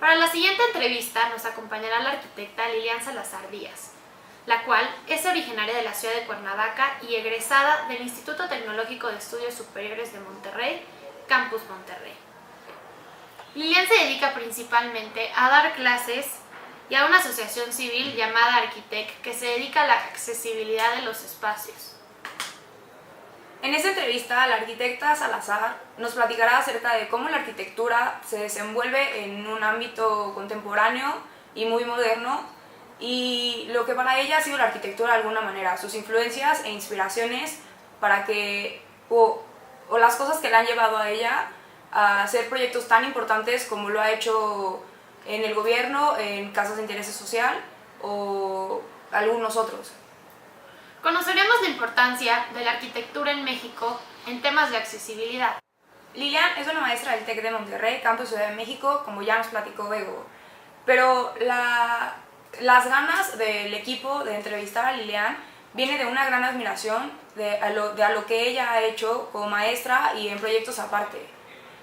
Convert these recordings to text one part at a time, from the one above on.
Para la siguiente entrevista nos acompañará la arquitecta Lilian Salazar Díaz, la cual es originaria de la ciudad de Cuernavaca y egresada del Instituto Tecnológico de Estudios Superiores de Monterrey, Campus Monterrey. Lilian se dedica principalmente a dar clases y a una asociación civil llamada Arquitect que se dedica a la accesibilidad de los espacios. En esta entrevista, la arquitecta Salazar nos platicará acerca de cómo la arquitectura se desenvuelve en un ámbito contemporáneo y muy moderno y lo que para ella ha sido la arquitectura de alguna manera, sus influencias e inspiraciones para que, o las cosas que la han llevado a ella a hacer proyectos tan importantes como lo ha hecho en el gobierno, en casas de interés social o algunos otros. Conoceremos la importancia de la arquitectura en México en temas de accesibilidad. Lilian es una maestra del TEC de Monterrey, Campus Ciudad de México, como ya nos platicó Bego. Pero las ganas del equipo de entrevistar a Lilian viene de una gran admiración de lo que ella ha hecho como maestra y en proyectos aparte.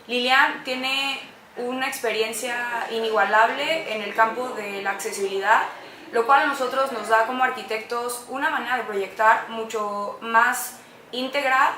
Lilian tiene una experiencia inigualable en el campo de la accesibilidad, lo cual a nosotros nos da como arquitectos una manera de proyectar mucho más íntegra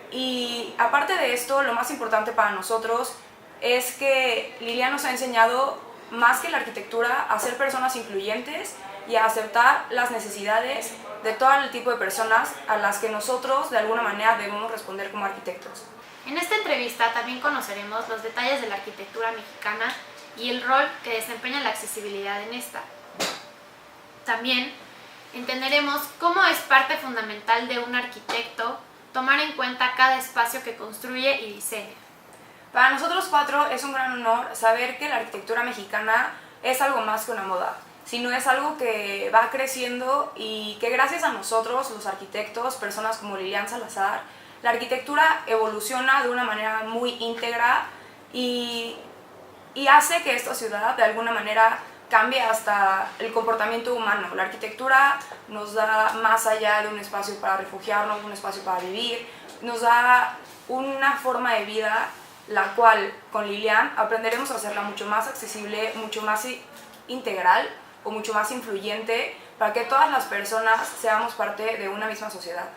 y aparte de esto, lo más importante para nosotros es que Lilian nos ha enseñado más que la arquitectura a ser personas incluyentes y a aceptar las necesidades de todo el tipo de personas a las que nosotros de alguna manera debemos responder como arquitectos. En esta entrevista también conoceremos los detalles de la arquitectura mexicana y el rol que desempeña la accesibilidad en esta. También entenderemos cómo es parte fundamental de un arquitecto tomar en cuenta cada espacio que construye y diseña. Para nosotros cuatro es un gran honor saber que la arquitectura mexicana es algo más que una moda, sino es algo que va creciendo y que gracias a nosotros, los arquitectos, personas como Lilian Salazar, la arquitectura evoluciona de una manera muy íntegra y hace que esta ciudad de alguna manera cambie hasta el comportamiento humano. La arquitectura nos da más allá de un espacio para refugiarnos, un espacio para vivir, nos da una forma de vida la cual con Lilian aprenderemos a hacerla mucho más accesible, mucho más integral o mucho más influyente para que todas las personas seamos parte de una misma sociedad.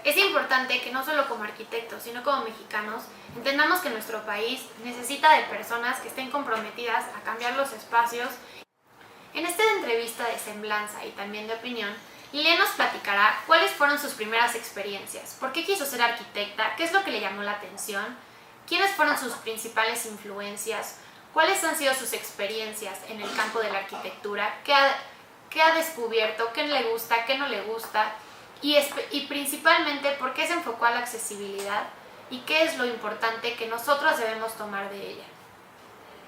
Es importante que no solo como arquitectos, sino como mexicanos, entendamos que nuestro país necesita de personas que estén comprometidas a cambiar los espacios. En esta entrevista de semblanza y también de opinión, Lilian nos platicará cuáles fueron sus primeras experiencias, por qué quiso ser arquitecta, qué es lo que le llamó la atención, quiénes fueron sus principales influencias, cuáles han sido sus experiencias en el campo de la arquitectura, qué ha descubierto, qué le gusta, qué no le gusta, y principalmente por qué se enfocó a la accesibilidad y qué es lo importante que nosotros debemos tomar de ella.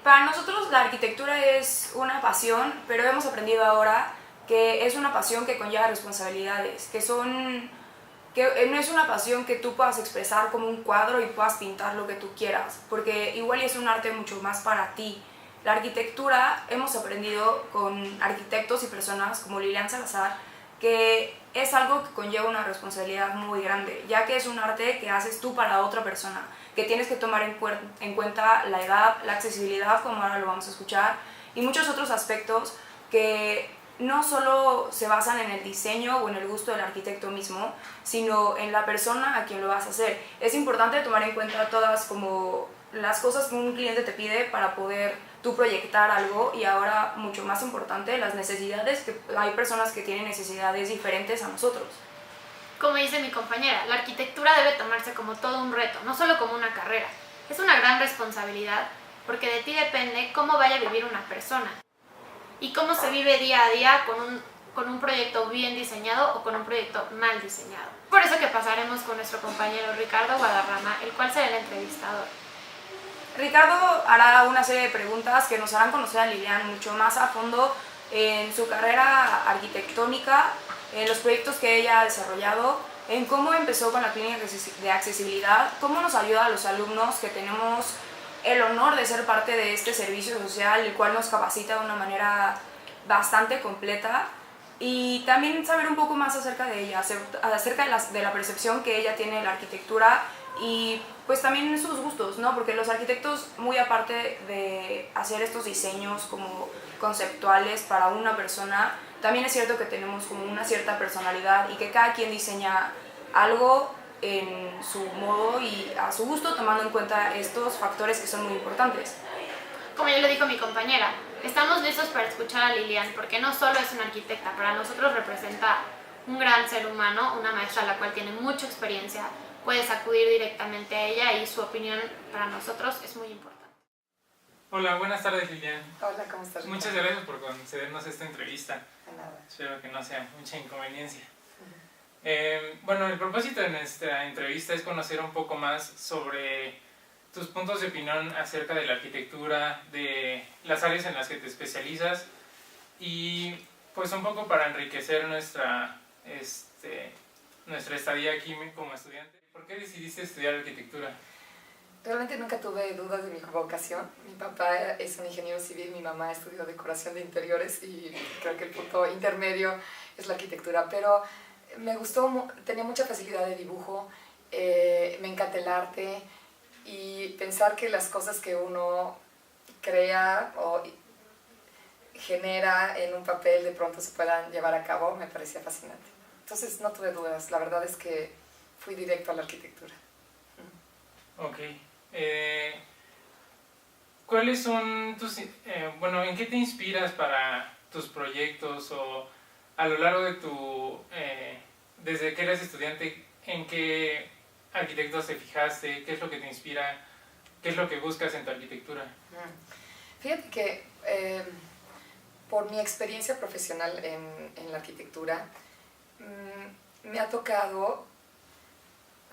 Para nosotros la arquitectura es una pasión, pero hemos aprendido ahora que es una pasión que conlleva responsabilidades, que no es una pasión que tú puedas expresar como un cuadro y puedas pintar lo que tú quieras, porque igual es un arte mucho más para ti. La arquitectura hemos aprendido con arquitectos y personas como Lilian Salazar que es algo que conlleva una responsabilidad muy grande, ya que es un arte que haces tú para otra persona, que tienes que tomar en cuenta la edad, la accesibilidad, como ahora lo vamos a escuchar, y muchos otros aspectos que no solo se basan en el diseño o en el gusto del arquitecto mismo, sino en la persona a quien lo vas a hacer. Es importante tomar en cuenta todas como las cosas que un cliente te pide para poder tú proyectar algo y ahora mucho más importante las necesidades, que hay personas que tienen necesidades diferentes a nosotros. Como dice mi compañera, la arquitectura debe tomarse como todo un reto, no solo como una carrera. Es una gran responsabilidad porque de ti depende cómo vaya a vivir una persona y cómo se vive día a día con un proyecto bien diseñado o con un proyecto mal diseñado. Por eso que pasaremos con nuestro compañero Ricardo Guadarrama, el cual será el entrevistador. Ricardo hará una serie de preguntas que nos harán conocer a Lilian mucho más a fondo en su carrera arquitectónica, en los proyectos que ella ha desarrollado, en cómo empezó con la clínica de accesibilidad, cómo nos ayuda a los alumnos que tenemos el honor de ser parte de este servicio social, el cual nos capacita de una manera bastante completa, y también saber un poco más acerca de ella, acerca de la percepción que ella tiene de la arquitectura y pues también sus gustos, ¿no? Porque los arquitectos, muy aparte de hacer estos diseños como conceptuales para una persona, también es cierto que tenemos como una cierta personalidad y que cada quien diseña algo en su modo y a su gusto, tomando en cuenta estos factores que son muy importantes. Como ya lo dijo mi compañera, estamos listos para escuchar a Lilian porque no solo es una arquitecta, para nosotros representa un gran ser humano, una maestra la cual tiene mucha experiencia, puedes acudir directamente a ella y su opinión para nosotros es muy importante. Hola, buenas tardes Lilian. Hola, ¿cómo estás? Muchas gracias por concedernos esta entrevista. De nada. Espero que no sea mucha inconveniencia. Bueno, el propósito de nuestra entrevista es conocer un poco más sobre tus puntos de opinión acerca de la arquitectura, de las áreas en las que te especializas y pues un poco para enriquecer nuestra estadía aquí como estudiante. ¿Por qué decidiste estudiar arquitectura? Realmente nunca tuve dudas de mi vocación. Mi papá es un ingeniero civil, mi mamá estudió decoración de interiores y creo que el punto intermedio es la arquitectura. Pero me gustó, tenía mucha facilidad de dibujo, me encanta el arte y pensar que las cosas que uno crea o genera en un papel de pronto se puedan llevar a cabo me parecía fascinante. Entonces no tuve dudas, la verdad es que fui directo a la arquitectura. Ok. ¿Cuáles son tus... bueno, ¿en qué te inspiras para tus proyectos o a lo largo de tu... desde que eres estudiante, en qué arquitectos te fijaste? ¿Qué es lo que te inspira? ¿Qué es lo que buscas en tu arquitectura? Fíjate que por mi experiencia profesional en la arquitectura, me ha tocado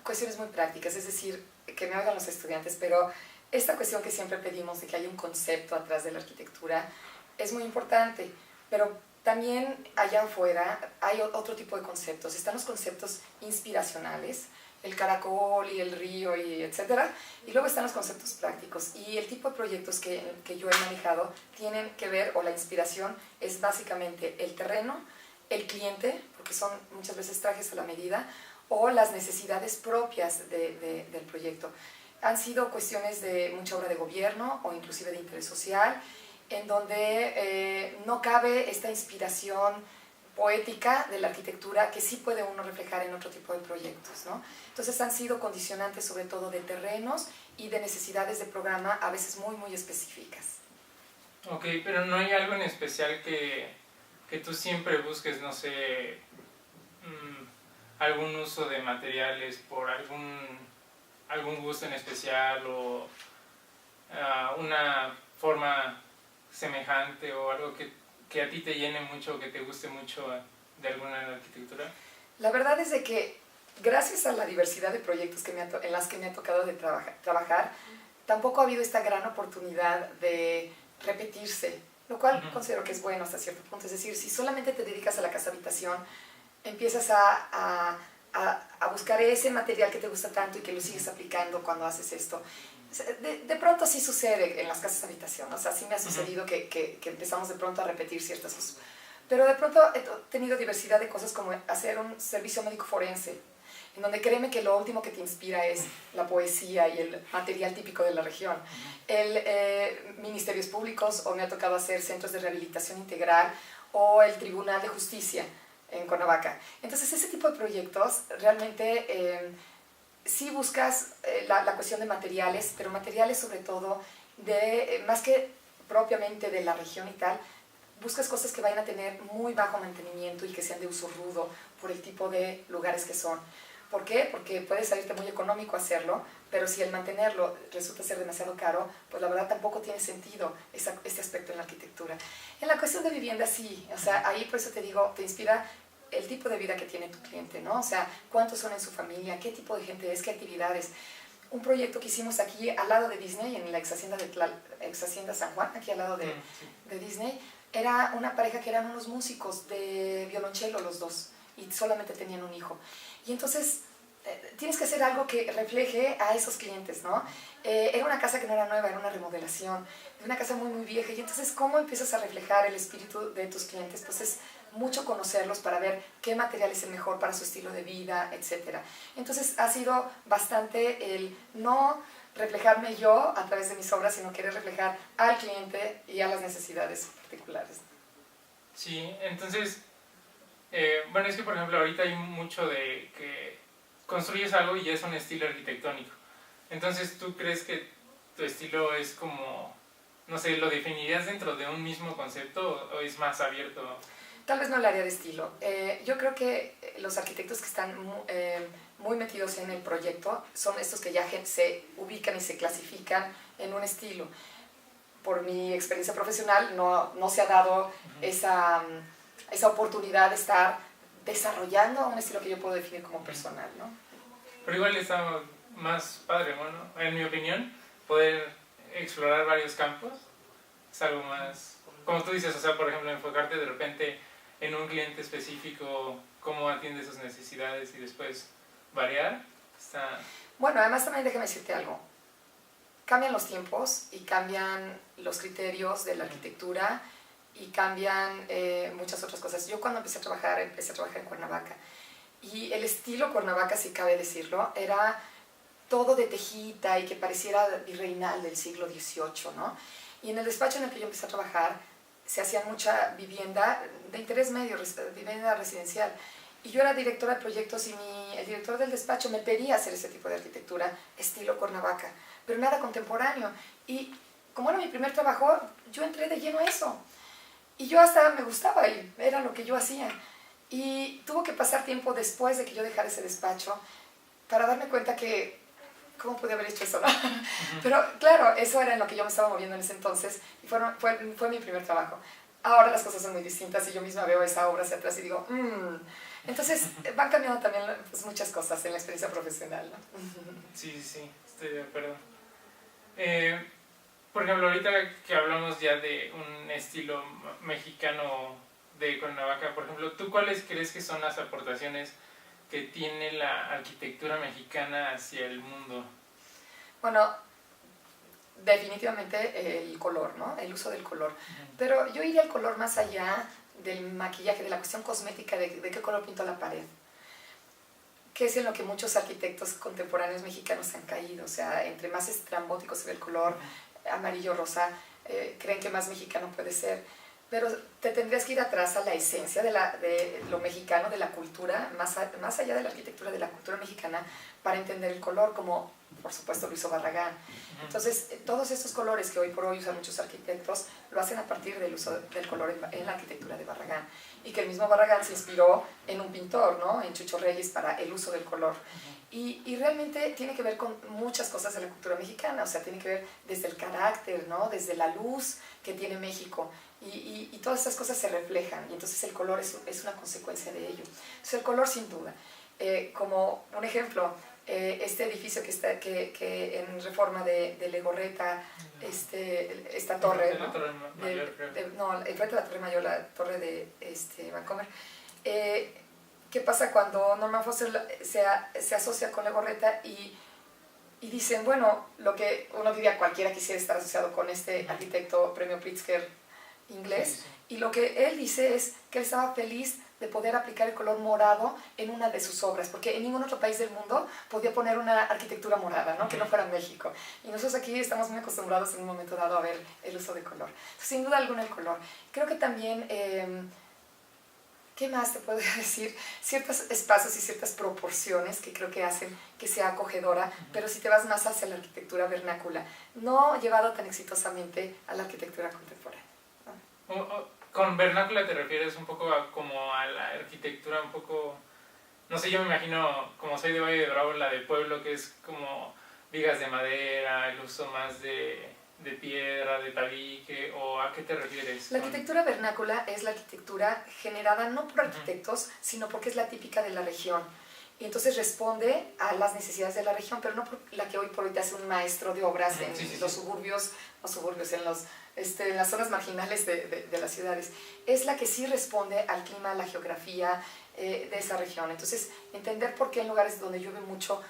cuestiones muy prácticas, es decir, que me oigan los estudiantes, pero esta cuestión que siempre pedimos de que haya un concepto atrás de la arquitectura es muy importante, pero también allá afuera hay otro tipo de conceptos. Están los conceptos inspiracionales, el caracol y el río y etcétera, y luego están los conceptos prácticos, y el tipo de proyectos que yo he manejado tienen que ver, o la inspiración es básicamente el terreno, el cliente, porque son muchas veces trajes a la medida, o las necesidades propias del proyecto. Han sido cuestiones de mucha obra de gobierno o inclusive de interés social, en donde no cabe esta inspiración poética de la arquitectura que sí puede uno reflejar en otro tipo de proyectos, ¿no? Entonces han sido condicionantes sobre todo de terrenos y de necesidades de programa a veces muy, muy específicas. Ok, pero ¿no hay algo en especial que tú siempre busques, no sé, algún uso de materiales por algún gusto en especial o una forma semejante o algo que a ti te llene mucho o que te guste mucho de alguna arquitectura? La verdad es de que gracias a la diversidad de proyectos en las que me ha tocado de trabajar, tampoco ha habido esta gran oportunidad de repetirse, lo cual considero que es bueno hasta cierto punto. Es decir, si solamente te dedicas a la casa habitación, empiezas a buscar ese material que te gusta tanto y que lo sigues aplicando cuando haces esto. De pronto sí sucede en las casas habitación, o sea, sí me ha sucedido que empezamos de pronto a repetir ciertas cosas. Pero de pronto he tenido diversidad de cosas como hacer un servicio médico forense, en donde créeme que lo último que te inspira es la poesía y el material típico de la región. Ministerios públicos, o me ha tocado hacer centros de rehabilitación integral, o el Tribunal de Justicia en Cuernavaca. Entonces ese tipo de proyectos realmente sí buscas la cuestión de materiales, pero materiales sobre todo más que propiamente de la región y tal, buscas cosas que vayan a tener muy bajo mantenimiento y que sean de uso rudo por el tipo de lugares que son. ¿Por qué? Porque puede salirte muy económico hacerlo, pero si el mantenerlo resulta ser demasiado caro, pues la verdad tampoco tiene sentido este aspecto en la arquitectura. En la cuestión de vivienda sí, o sea, ahí por eso te digo, te inspira el tipo de vida que tiene tu cliente, ¿no? O sea, cuántos son en su familia, qué tipo de gente es, qué actividades. Un proyecto que hicimos aquí al lado de Disney, en la ex hacienda San Juan, aquí al lado de Disney, era una pareja que eran unos músicos de violonchelo los dos y solamente tenían un hijo. Y entonces tienes que hacer algo que refleje a esos clientes, ¿no? Era una casa que no era nueva, era una remodelación, una casa muy, muy vieja. Y entonces, ¿cómo empiezas a reflejar el espíritu de tus clientes? Pues es mucho conocerlos para ver qué material es el mejor para su estilo de vida, etc. Entonces ha sido bastante el no reflejarme yo a través de mis obras, sino querer reflejar al cliente y a las necesidades particulares. Sí, entonces, bueno, es que por ejemplo ahorita hay mucho de que construyes algo y ya es un estilo arquitectónico. Entonces, ¿tú crees que tu estilo es como, no sé, lo definirías dentro de un mismo concepto o es más abierto? Tal vez no el área de estilo. Yo creo que los arquitectos que están muy metidos en el proyecto son estos que ya se ubican y se clasifican en un estilo. Por mi experiencia profesional no se ha dado esa oportunidad de estar desarrollando un estilo que yo puedo definir como personal, ¿no? Pero igual está más padre, bueno, en mi opinión, poder explorar varios campos es algo más, como tú dices, o sea, por ejemplo, enfocarte de repente en un cliente específico, cómo atiende sus necesidades y después variar, está... Bueno, además también déjame decirte algo. Cambian los tiempos y cambian los criterios de la arquitectura y cambian muchas otras cosas. Yo cuando empecé a trabajar en Cuernavaca y el estilo Cuernavaca, si cabe decirlo, era todo de tejita y que pareciera virreinal del siglo XVIII, ¿no? Y en el despacho en el que yo empecé a trabajar se hacía mucha vivienda de interés medio, vivienda residencial. Y yo era directora de proyectos y el director del despacho me pedía hacer ese tipo de arquitectura estilo Cuernavaca, pero nada contemporáneo. Y como era mi primer trabajo, yo entré de lleno a eso. Y yo hasta me gustaba y era lo que yo hacía. Y tuvo que pasar tiempo después de que yo dejara ese despacho para darme cuenta que ¿cómo pude haber hecho eso? Pero claro, eso era en lo que yo me estaba moviendo en ese entonces y fue mi primer trabajo. Ahora las cosas son muy distintas y yo misma veo esa obra hacia atrás y digo, Entonces van cambiando también pues, muchas cosas en la experiencia profesional, ¿no? Sí, estoy de acuerdo. Por ejemplo, ahorita que hablamos ya de un estilo mexicano de Cuernavaca, por ejemplo, ¿tú cuáles crees que son las aportaciones que tiene la arquitectura mexicana hacia el mundo? Bueno, definitivamente el color, ¿no? El uso del color. Pero yo iría al color más allá del maquillaje, de la cuestión cosmética, de qué color pinto la pared. Que es en lo que muchos arquitectos contemporáneos mexicanos han caído. O sea, entre más estrambótico se ve el color, amarillo, rosa, creen que más mexicano puede ser. Pero te tendrías que ir atrás a la esencia de lo mexicano, de la cultura, más allá de la arquitectura, de la cultura mexicana, para entender el color, como por supuesto lo hizo Barragán. Entonces, todos estos colores que hoy por hoy usan muchos arquitectos, lo hacen a partir del uso del color en la arquitectura de Barragán. Y que el mismo Barragán se inspiró en un pintor, ¿no? En Chucho Reyes, para el uso del color. Y realmente tiene que ver con muchas cosas de la cultura mexicana, o sea, tiene que ver desde el carácter, ¿no? Desde la luz que tiene México. Y todas esas cosas se reflejan, y entonces el color es una consecuencia de ello. Entonces el color sin duda. Como un ejemplo, este edificio que en Reforma de Legorreta, esta torre, ¿no? Enfrente de la Torre Mayor, la torre de Vancomer. ¿Qué pasa cuando Norman Foster se asocia con Legorreta y dicen, bueno, lo que uno diría cualquiera quisiera estar asociado con este arquitecto premio Pritzker inglés, y lo que él dice es que él estaba feliz de poder aplicar el color morado en una de sus obras, porque en ningún otro país del mundo podía poner una arquitectura morada, ¿no? Que no fuera México. Y nosotros aquí estamos muy acostumbrados en un momento dado a ver el uso de color. Entonces, sin duda alguna el color. Creo que también, ¿qué más te puedo decir? Ciertos espacios y ciertas proporciones que creo que hacen que sea acogedora, pero si te vas más hacia la arquitectura vernácula, no llevado tan exitosamente a la arquitectura contemporánea. ¿Con vernácula te refieres un poco como a la arquitectura un poco, no sé, yo me imagino, como soy de Valle de Bravo, la de pueblo, que es como vigas de madera, el uso más de piedra, de tabique, o a qué te refieres? La arquitectura vernácula es la arquitectura generada no por arquitectos, sino porque es la típica de la región. Y entonces responde a las necesidades de la región, pero no por la que hoy por hoy te hace un maestro de obras en los suburbios, en las zonas marginales de las ciudades. Es la que sí responde al clima, a la geografía de esa región. Entonces, entender por qué en lugares donde llueve mucho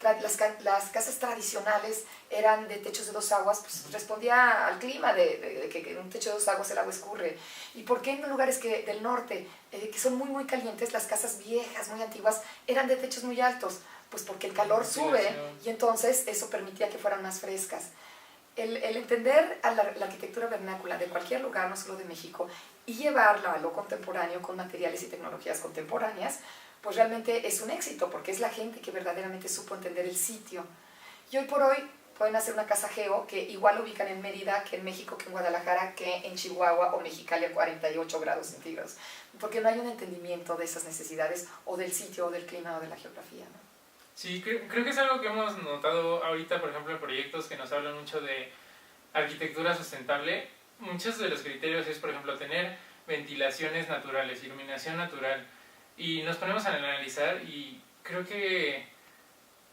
las casas tradicionales eran de techos de 2 aguas, pues respondía al clima de que en un techo de 2 aguas el agua escurre. ¿Y por qué en lugares del norte, que son muy, muy calientes, las casas viejas, muy antiguas, eran de techos muy altos? Pues porque el calor sube y entonces eso permitía que fueran más frescas. El entender a la arquitectura vernácula de cualquier lugar, no solo de México, y llevarla a lo contemporáneo con materiales y tecnologías contemporáneas, pues realmente es un éxito, porque es la gente que verdaderamente supo entender el sitio. Y hoy por hoy pueden hacer una casa geo que igual ubican en Mérida, que en México, que en Guadalajara, que en Chihuahua o Mexicali a 48 grados centígrados, porque no hay un entendimiento de esas necesidades o del sitio o del clima o de la geografía, ¿no? Sí, creo que es algo que hemos notado ahorita, por ejemplo, en proyectos que nos hablan mucho de arquitectura sustentable. Muchos de los criterios es, por ejemplo, tener ventilaciones naturales, iluminación natural. Y nos ponemos a analizar y creo que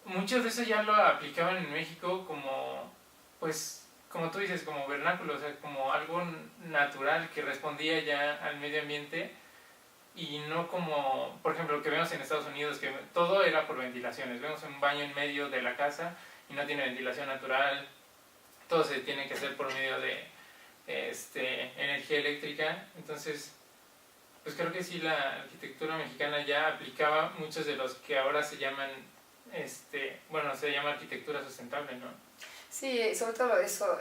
muchos de eso ya lo aplicaban en México como, pues, como tú dices, como vernáculo, o sea, como algo natural que respondía ya al medio ambiente y no como, por ejemplo, lo que vemos en Estados Unidos, que todo era por ventilaciones. Vemos un baño en medio de la casa y no tiene ventilación natural, todo se tiene que hacer por medio de energía eléctrica. Entonces, pues creo que sí, la arquitectura mexicana ya aplicaba muchos de los que ahora se llaman, se llama arquitectura sustentable, ¿no? Sí, sobre todo eso,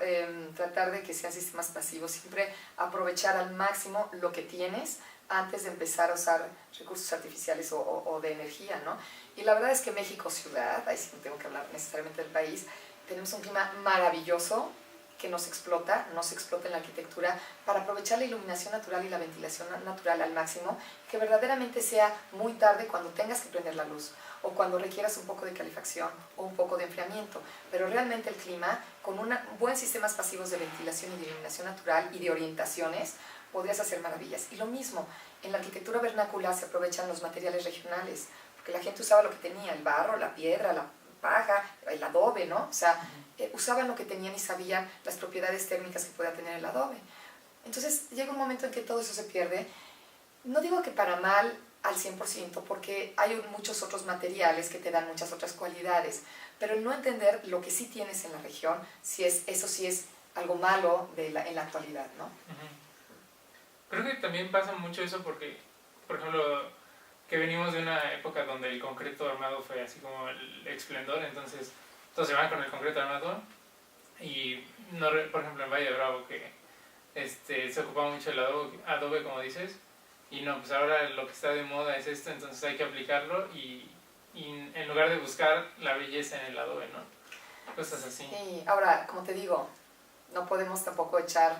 tratar de que sean sistemas pasivos, siempre aprovechar al máximo lo que tienes antes de empezar a usar recursos artificiales o de energía, ¿no? Y la verdad es que México ciudad, ahí sí no tengo que hablar necesariamente del país, tenemos un clima maravilloso que nos explota en la arquitectura para aprovechar la iluminación natural y la ventilación natural al máximo, que verdaderamente sea muy tarde cuando tengas que prender la luz o cuando requieras un poco de calefacción o un poco de enfriamiento, pero realmente el clima con buen sistemas pasivos de ventilación y de iluminación natural y de orientaciones podrías hacer maravillas. Y lo mismo, en la arquitectura vernácula se aprovechan los materiales regionales, porque la gente usaba lo que tenía, el barro, la piedra, la paja, el adobe, ¿no? O sea, usaban lo que tenían y sabían las propiedades térmicas que podía tener el adobe. Entonces llega un momento en que todo eso se pierde. No digo que para mal al 100%, porque hay muchos otros materiales que te dan muchas otras cualidades, pero el no entender lo que sí tienes en la región, eso sí es algo malo en la actualidad, ¿no? Creo que también pasa mucho eso porque, por ejemplo, que venimos de una época donde el concreto armado fue así como el esplendor, entonces todos se van con el concreto armado y, no, por ejemplo, en Valle de Bravo, que se ocupaba mucho el adobe, como dices, y no, pues ahora lo que está de moda es esto, entonces hay que aplicarlo y en lugar de buscar la belleza en el adobe, ¿no? Cosas así. Sí, ahora, como te digo, no podemos tampoco echar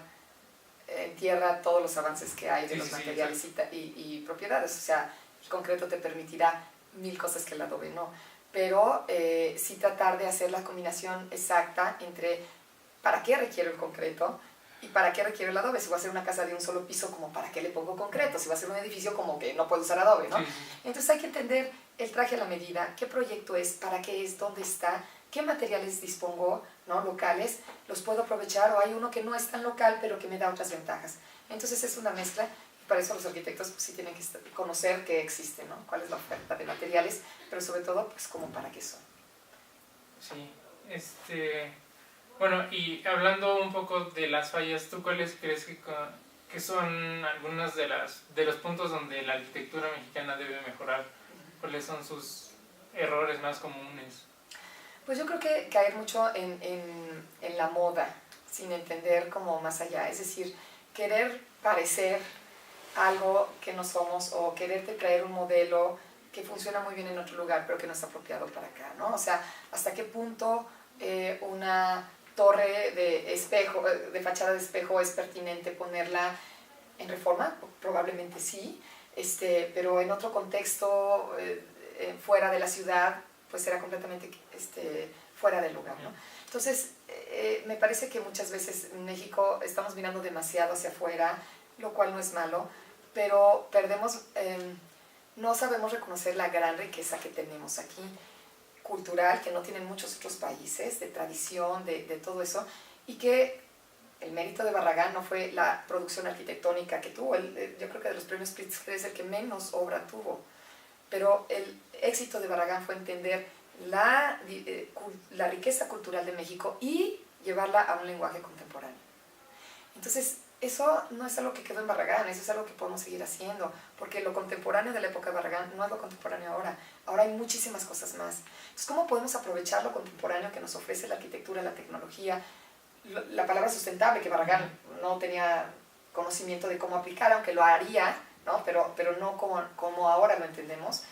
en tierra todos los avances que hay de los materiales y propiedades, o sea, el concreto te permitirá 1000 cosas que el adobe no, pero sí tratar de hacer la combinación exacta entre para qué requiero el concreto y para qué requiero el adobe. Si voy a hacer una casa de un solo piso, como para qué le pongo concreto, si voy a hacer un edificio, como que no puedo usar adobe, ¿no? Sí. Entonces hay que entender el traje a la medida, qué proyecto es, para qué es, dónde está, qué materiales dispongo, ¿no? Locales, los puedo aprovechar, o hay uno que no es tan local pero que me da otras ventajas. Entonces es una mezcla, y para eso los arquitectos pues, sí tienen que conocer qué existe, ¿no? Cuál es la oferta de materiales, pero sobre todo pues como para qué son. Sí, bueno, y hablando un poco de las fallas, ¿tú cuáles crees que son algunos de los puntos donde la arquitectura mexicana debe mejorar? ¿Cuáles son sus errores más comunes? Pues yo creo que caer mucho en la moda, sin entender como más allá, es decir, querer parecer algo que no somos o quererte traer un modelo que funciona muy bien en otro lugar pero que no está apropiado para acá, ¿no? O sea, ¿hasta qué punto una torre de fachada de espejo es pertinente ponerla en Reforma? Probablemente sí, pero en otro contexto, fuera de la ciudad, pues era completamente fuera del lugar, ¿no? Entonces, me parece que muchas veces en México estamos mirando demasiado hacia afuera, lo cual no es malo, pero no sabemos reconocer la gran riqueza que tenemos aquí, cultural, que no tienen muchos otros países, de tradición, de todo eso, y que el mérito de Barragán no fue la producción arquitectónica que tuvo, yo creo que de los premios Pritzker es el que menos obra tuvo, pero el éxito de Barragán fue entender la riqueza cultural de México y llevarla a un lenguaje contemporáneo. Entonces, eso no es algo que quedó en Barragán, eso es algo que podemos seguir haciendo, porque lo contemporáneo de la época de Barragán no es lo contemporáneo ahora. Ahora hay muchísimas cosas más. Entonces, ¿cómo podemos aprovechar lo contemporáneo que nos ofrece la arquitectura, la tecnología, la palabra sustentable, que Barragán no tenía conocimiento de cómo aplicar, aunque lo haría, ¿no? pero no como ahora lo entendemos?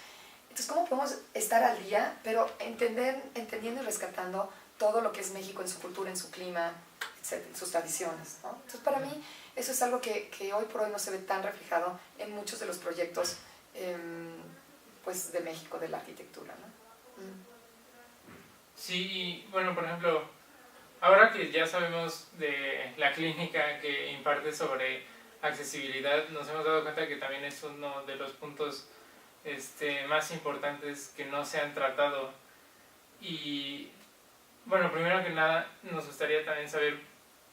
Entonces, ¿cómo podemos estar al día, pero entendiendo y rescatando todo lo que es México en su cultura, en su clima, etcétera, en sus tradiciones, ¿no? Entonces, para mí, eso es algo que hoy por hoy no se ve tan reflejado en muchos de los proyectos pues, de México, de la arquitectura, ¿no? Sí, y bueno, por ejemplo, ahora que ya sabemos de la clínica que imparte sobre accesibilidad, nos hemos dado cuenta que también es uno de los puntos más importantes que no se han tratado. Y bueno, primero que nada, nos gustaría también saber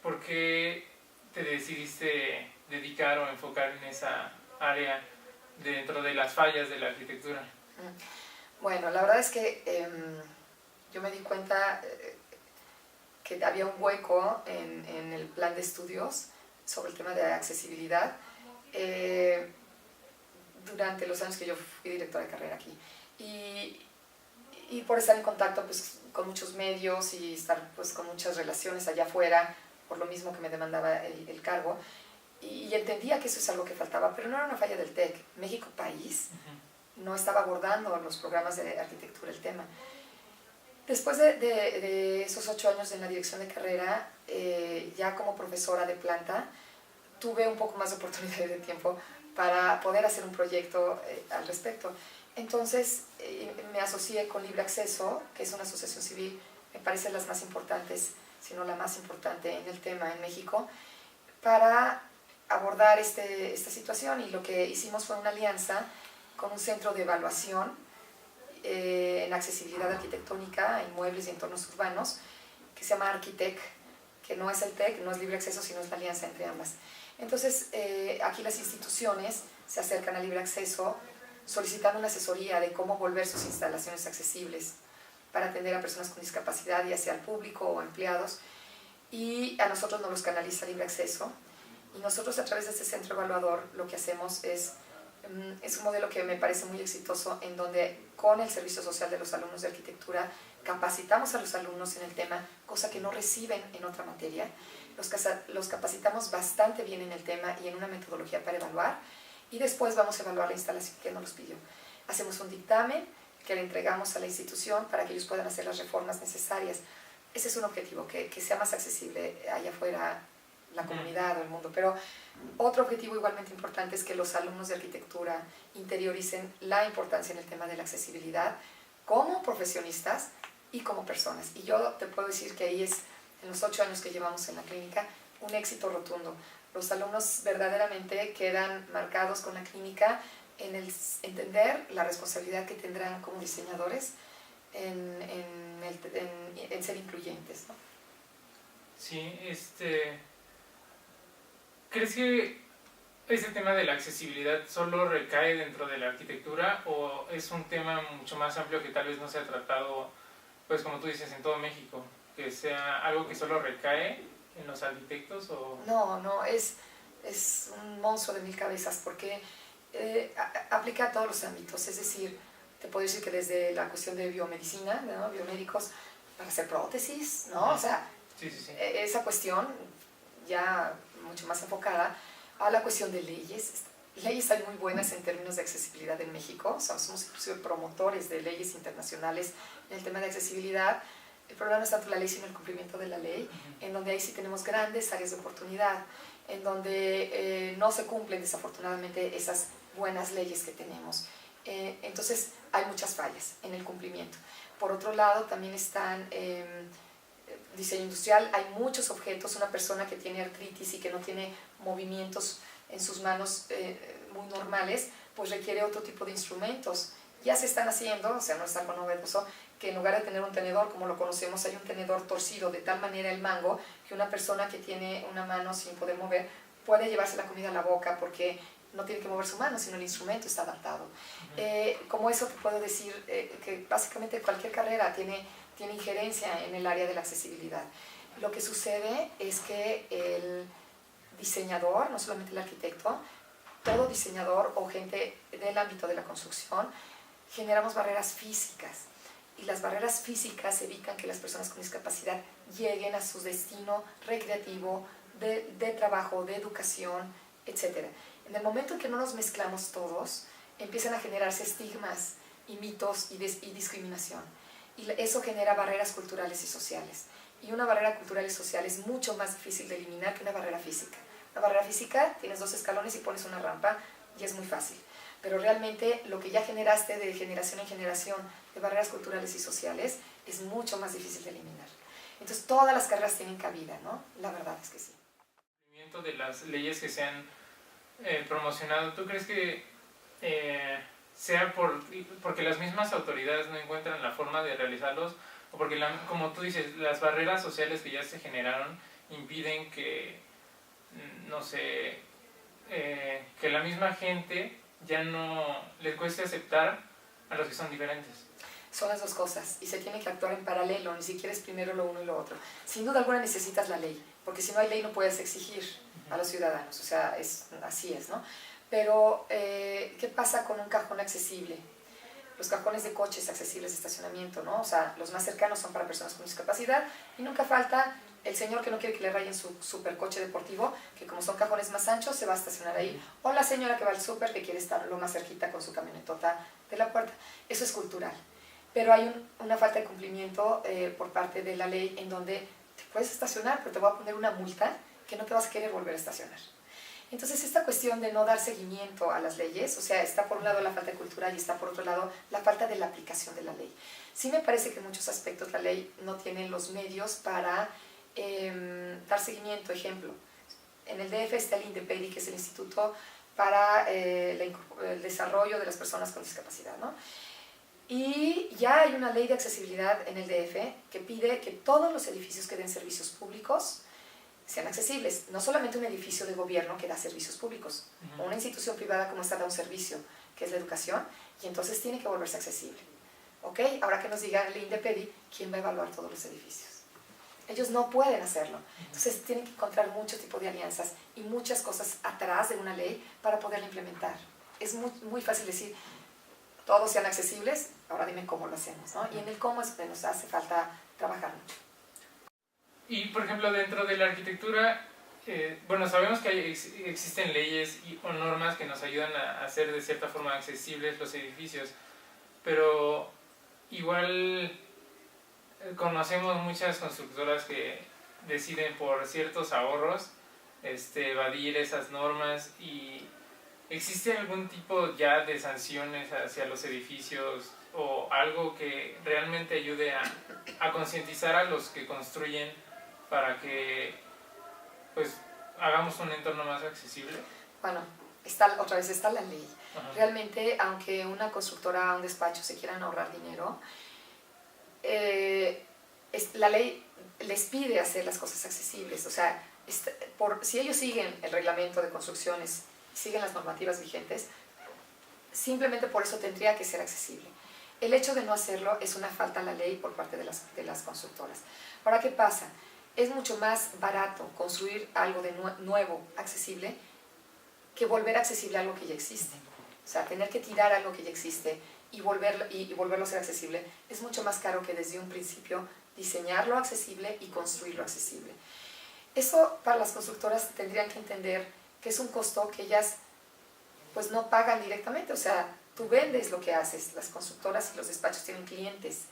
por qué te decidiste dedicar o enfocar en esa área dentro de las fallas de la arquitectura. Bueno, la verdad es que yo me di cuenta que había un hueco en el plan de estudios sobre el tema de accesibilidad durante los años que yo fui directora de carrera aquí. Y por estar en contacto pues, con muchos medios y estar pues, con muchas relaciones allá afuera, por lo mismo que me demandaba el cargo, y entendía que eso es algo que faltaba, pero no era una falla del TEC. México País no estaba abordando los programas de arquitectura el tema. Después de esos 8 años en la dirección de carrera, ya como profesora de planta, tuve un poco más de oportunidad y de tiempo para poder hacer un proyecto al respecto. Entonces me asocié con Libre Acceso, que es una asociación civil, me parece las más importantes, si no la más importante en el tema en México, para abordar esta situación. Y lo que hicimos fue una alianza con un centro de evaluación en accesibilidad arquitectónica a inmuebles y entornos urbanos, que se llama Arquitec, que no es el TEC, no es Libre Acceso, sino es la alianza entre ambas. Entonces, aquí las instituciones se acercan a Libre Acceso solicitando una asesoría de cómo volver sus instalaciones accesibles para atender a personas con discapacidad, ya sea al público o empleados, y a nosotros nos los canaliza Libre Acceso, y nosotros a través de este centro evaluador lo que hacemos es un modelo que me parece muy exitoso, en donde con el servicio social de los alumnos de arquitectura capacitamos a los alumnos en el tema, cosa que no reciben en otra materia. Los capacitamos bastante bien en el tema y en una metodología para evaluar, y después vamos a evaluar la instalación que nos los pidió. Hacemos un dictamen que le entregamos a la institución para que ellos puedan hacer las reformas necesarias. Ese es un objetivo, que sea más accesible allá afuera la comunidad o el mundo. Pero otro objetivo igualmente importante es que los alumnos de arquitectura interioricen la importancia en el tema de la accesibilidad como profesionistas y como personas. Y yo te puedo decir que ahí es, en los 8 años que llevamos en la clínica, un éxito rotundo. Los alumnos verdaderamente quedan marcados con la clínica en el entender la responsabilidad que tendrán como diseñadores en ser incluyentes, ¿no? Sí, ¿crees que ese tema de la accesibilidad solo recae dentro de la arquitectura o es un tema mucho más amplio que tal vez no se ha tratado, pues como tú dices, en todo México? ¿Que sea algo que solo recae en los arquitectos? O... No, es un monstruo de 1000 cabezas, porque aplica a todos los ámbitos. Es decir, te puedo decir que desde la cuestión de biomedicina, ¿no? Biomédicos, para hacer prótesis, ¿no? O sea, sí. Esa cuestión ya mucho más enfocada a la cuestión de leyes. Leyes hay muy buenas en términos de accesibilidad en México, o sea, somos inclusive promotores de leyes internacionales en el tema de accesibilidad. El problema no es tanto la ley, sino el cumplimiento de la ley, en donde ahí sí tenemos grandes áreas de oportunidad, en donde no se cumplen desafortunadamente esas buenas leyes que tenemos. Entonces hay muchas fallas en el cumplimiento. Por otro lado, también están diseño industrial, hay muchos objetos. Una persona que tiene artritis y que no tiene movimientos en sus manos muy normales, pues requiere otro tipo de instrumentos. Ya se están haciendo, o sea, no es algo novedoso, que en lugar de tener un tenedor como lo conocemos, hay un tenedor torcido de tal manera el mango que una persona que tiene una mano sin poder mover puede llevarse la comida a la boca, porque no tiene que mover su mano, sino el instrumento está adaptado. Como eso te puedo decir que básicamente cualquier carrera tiene injerencia en el área de la accesibilidad. Lo que sucede es que el diseñador, no solamente el arquitecto, todo diseñador o gente del ámbito de la construcción, generamos barreras físicas. Y las barreras físicas evitan que las personas con discapacidad lleguen a su destino recreativo, de trabajo, de educación, etc. En el momento en que no nos mezclamos todos, empiezan a generarse estigmas y mitos y discriminación. Y eso genera barreras culturales y sociales. Y una barrera cultural y social es mucho más difícil de eliminar que una barrera física. Una barrera física, tienes 2 escalones y pones una rampa y es muy fácil. Pero realmente lo que ya generaste de generación en generación de barreras culturales y sociales es mucho más difícil de eliminar. Entonces todas las carreras tienen cabida, ¿no? La verdad es que sí. De las leyes que se han promocionado, ¿tú crees que sea porque las mismas autoridades no encuentran la forma de realizarlos, o porque, como tú dices, las barreras sociales que ya se generaron impiden que, no sé, que la misma gente ya no les cueste aceptar a los que son diferentes? Son las dos cosas y se tiene que actuar en paralelo, ni siquiera es primero lo uno y lo otro. Sin duda alguna necesitas la ley, porque si no hay ley no puedes exigir a los ciudadanos, o sea, así es, ¿no? Pero, ¿qué pasa con un cajón accesible? Los cajones de coches accesibles de estacionamiento, ¿no? O sea, los más cercanos son para personas con discapacidad y nunca falta el señor que no quiere que le rayen su supercoche deportivo, que como son cajones más anchos se va a estacionar ahí, o la señora que va al súper que quiere estar lo más cerquita con su camionetota de la puerta. Eso es cultural. Pero hay una falta de cumplimiento por parte de la ley en donde te puedes estacionar, pero te voy a poner una multa que no te vas a querer volver a estacionar. Entonces, esta cuestión de no dar seguimiento a las leyes, o sea, está por un lado la falta de cultura y está por otro lado la falta de la aplicación de la ley. Sí me parece que en muchos aspectos la ley no tiene los medios para dar seguimiento. Ejemplo, en el DF está el INDEPEDI, que es el Instituto para el Desarrollo de las Personas con Discapacidad, ¿no? Y ya hay una ley de accesibilidad en el DF que pide que todos los edificios que den servicios públicos sean accesibles. No solamente un edificio de gobierno que da servicios públicos, o una institución privada como esta da un servicio, que es la educación, y entonces tiene que volverse accesible. ¿Ok? Ahora que nos diga el INDEPEDI, ¿quién va a evaluar todos los edificios? Ellos no pueden hacerlo. Entonces tienen que encontrar mucho tipo de alianzas y muchas cosas atrás de una ley para poderla implementar. Es muy fácil decir, todos sean accesibles, ahora dime cómo lo hacemos, ¿no? Y en el cómo es que nos hace falta trabajar mucho. Y, por ejemplo, dentro de la arquitectura, bueno, sabemos que existen leyes o normas que nos ayudan a hacer de cierta forma accesibles los edificios, pero igual conocemos muchas constructoras que deciden por ciertos ahorros evadir esas normas. Y ¿existe algún tipo ya de sanciones hacia los edificios o algo que realmente ayude a concientizar a los que construyen para que pues hagamos un entorno más accesible? Bueno, otra vez está la ley. Ajá. Realmente, aunque una constructora o un despacho se quieran ahorrar dinero, la ley les pide hacer las cosas accesibles. O sea, si ellos siguen el reglamento de construcciones, siguen las normativas vigentes, simplemente por eso tendría que ser accesible. El hecho de no hacerlo es una falta a la ley por parte de las constructoras. Ahora, ¿qué pasa? Es mucho más barato construir algo de nuevo, accesible, que volver accesible a algo que ya existe. O sea, tener que tirar algo que ya existe y volverlo a ser accesible es mucho más caro que desde un principio diseñarlo accesible y construirlo accesible. Eso para las constructoras tendrían que entender que es un costo que ellas pues no pagan directamente. O sea, tú vendes lo que haces, las constructoras y los despachos tienen clientes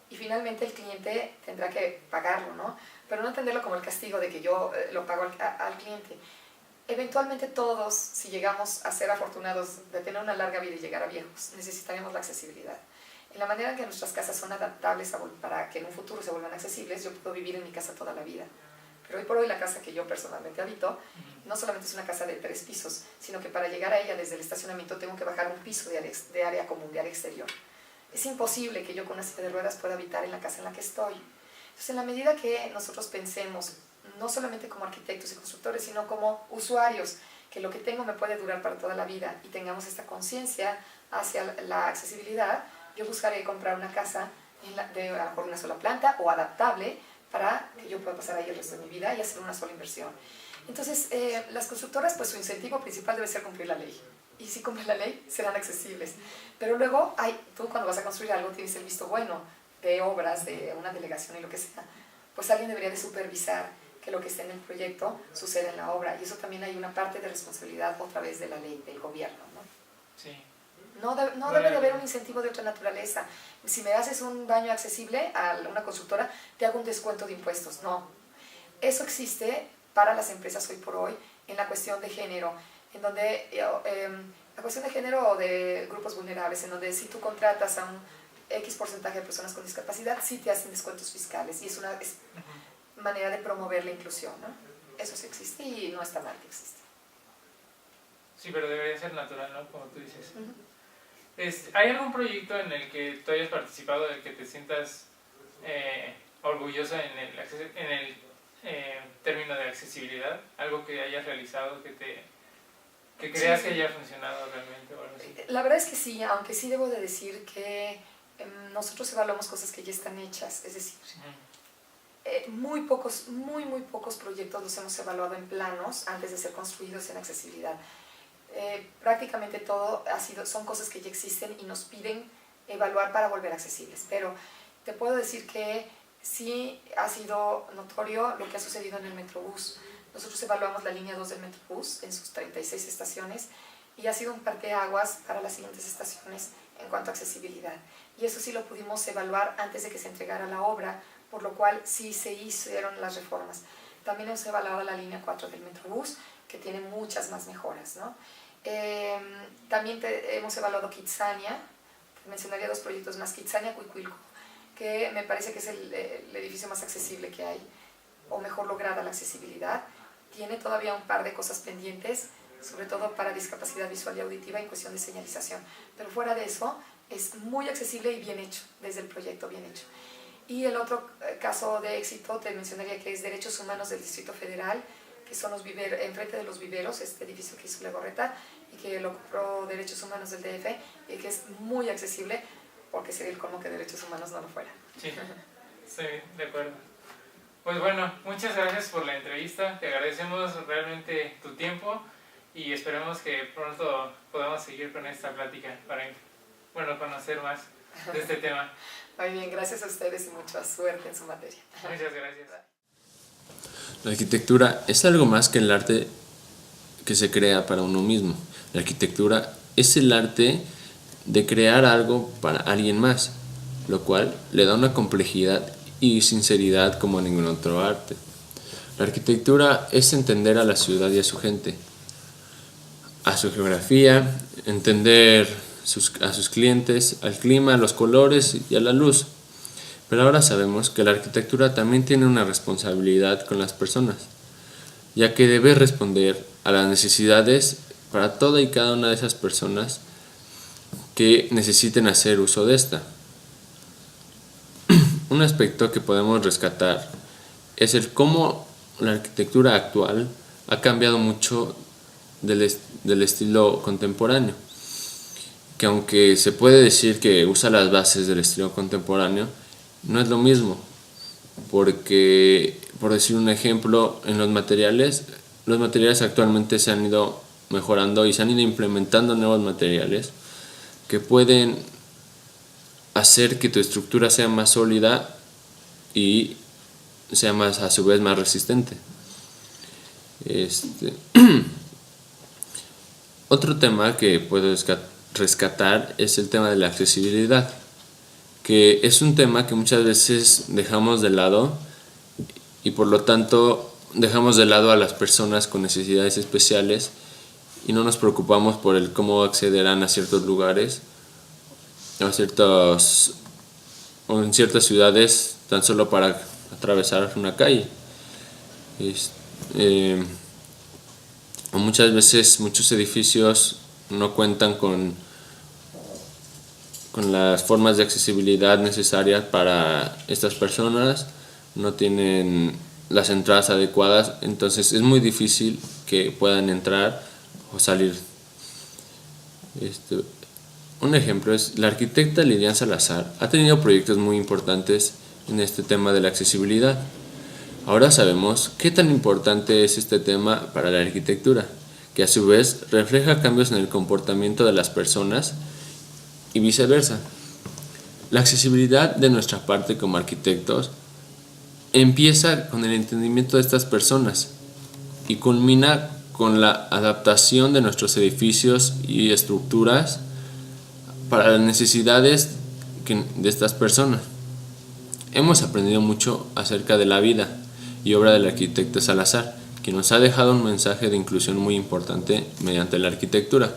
y finalmente el cliente tendrá que pagarlo, ¿no? Pero no entenderlo como el castigo de que yo lo pago al cliente. Eventualmente todos, si llegamos a ser afortunados de tener una larga vida y llegar a viejos, necesitaremos la accesibilidad. En la manera en que nuestras casas son adaptables para que en un futuro se vuelvan accesibles, yo puedo vivir en mi casa toda la vida. Pero hoy por hoy la casa que yo personalmente habito no solamente es una casa de 3 pisos, sino que para llegar a ella desde el estacionamiento tengo que bajar un piso de área común, de área exterior. Es imposible que yo con una silla de ruedas pueda habitar en la casa en la que estoy. Entonces, en la medida que nosotros pensemos, no solamente como arquitectos y constructores, sino como usuarios, que lo que tengo me puede durar para toda la vida y tengamos esta conciencia hacia la accesibilidad, yo buscaré comprar una casa de a lo mejor una sola planta o adaptable para que yo pueda pasar ahí el resto de mi vida y hacer una sola inversión. Entonces, las constructoras, pues su incentivo principal debe ser cumplir la ley. Y si cumplen la ley, serán accesibles. Pero luego, tú cuando vas a construir algo tienes el visto bueno de obras, de una delegación y lo que sea. Pues alguien debería de supervisar que lo que esté en el proyecto suceda en la obra. Y eso también hay una parte de responsabilidad otra vez de la ley, del gobierno, ¿no? Sí. No debe de haber un incentivo de otra naturaleza. Si me haces un baño accesible a una constructora, te hago un descuento de impuestos. No. Eso existe para las empresas hoy por hoy en la cuestión de género, en donde la cuestión de género o de grupos vulnerables, en donde si tú contratas a un X porcentaje de personas con discapacidad, sí te hacen descuentos fiscales y es una manera de promover la inclusión, ¿no? Eso sí existe y no está mal que exista. Sí, pero debería ser natural, ¿no? Como tú dices. ¿Hay algún proyecto en el que tú hayas participado, del que te sientas orgullosa en el término de accesibilidad? ¿Algo que hayas realizado que creas que haya funcionado realmente o algo así? La verdad es que sí, aunque sí debo de decir que nosotros evaluamos cosas que ya están hechas, es decir, muy pocos proyectos los hemos evaluado en planos antes de ser construidos en accesibilidad. Prácticamente todo son cosas que ya existen y nos piden evaluar para volver accesibles, pero te puedo decir que sí ha sido notorio lo que ha sucedido en el Metrobús. Nosotros evaluamos la línea 2 del Metrobús en sus 36 estaciones y ha sido un parteaguas para las siguientes estaciones en cuanto a accesibilidad. Y eso sí lo pudimos evaluar antes de que se entregara la obra, por lo cual sí se hicieron las reformas. También hemos evaluado la línea 4 del Metrobús, que tiene muchas más mejoras, ¿no? También hemos evaluado Kitsania, mencionaría dos proyectos más, Kitsania Cuicuilco, que me parece que es el edificio más accesible que hay, o mejor lograda la accesibilidad. Tiene todavía un par de cosas pendientes, sobre todo para discapacidad visual y auditiva en cuestión de señalización, pero fuera de eso es muy accesible y bien hecho, desde el proyecto bien hecho. Y el otro caso de éxito te mencionaría que es Derechos Humanos del Distrito Federal, que son los viveros, enfrente de los viveros, este edificio que hizo Legorreta y que lo compró Derechos Humanos del DF y que es muy accesible, porque sería el colmo que Derechos Humanos no lo fuera. Sí, estoy de acuerdo. Pues bueno, muchas gracias por la entrevista, te agradecemos realmente tu tiempo y esperemos que pronto podamos seguir con esta plática para conocer más de este tema. Muy bien, gracias a ustedes y mucha suerte en su materia. Muchas gracias. La arquitectura es algo más que el arte que se crea para uno mismo. La arquitectura es el arte de crear algo para alguien más, lo cual le da una complejidad y sinceridad como a ningún otro arte. La arquitectura es entender a la ciudad y a su gente, a su geografía, entender a sus clientes, al clima, a los colores y a la luz. Pero ahora sabemos que la arquitectura también tiene una responsabilidad con las personas, ya que debe responder a las necesidades para toda y cada una de esas personas que necesiten hacer uso de esta. Un aspecto que podemos rescatar es el cómo la arquitectura actual ha cambiado mucho del estilo contemporáneo, que aunque se puede decir que usa las bases del estilo contemporáneo, no es lo mismo, porque, por decir un ejemplo, en los materiales actualmente se han ido mejorando y se han ido implementando nuevos materiales que pueden hacer que tu estructura sea más sólida y sea más, a su vez, más resistente. Otro tema que puedo rescatar es el tema de la accesibilidad, que es un tema que muchas veces dejamos de lado y por lo tanto dejamos de lado a las personas con necesidades especiales y no nos preocupamos por el cómo accederán a ciertos lugares o en ciertas ciudades tan solo para atravesar una calle. O muchas veces muchos edificios no cuentan con las formas de accesibilidad necesarias para estas personas, no tienen las entradas adecuadas, entonces es muy difícil que puedan entrar o salir. Un ejemplo es la arquitecta Lilian Salazar ha tenido proyectos muy importantes en este tema de la accesibilidad. Ahora sabemos qué tan importante es este tema para la arquitectura, que a su vez refleja cambios en el comportamiento de las personas y viceversa. La accesibilidad de nuestra parte como arquitectos empieza con el entendimiento de estas personas y culmina con la adaptación de nuestros edificios y estructuras para las necesidades de estas personas. Hemos aprendido mucho acerca de la vida y obra del arquitecto Salazar, quien nos ha dejado un mensaje de inclusión muy importante mediante la arquitectura.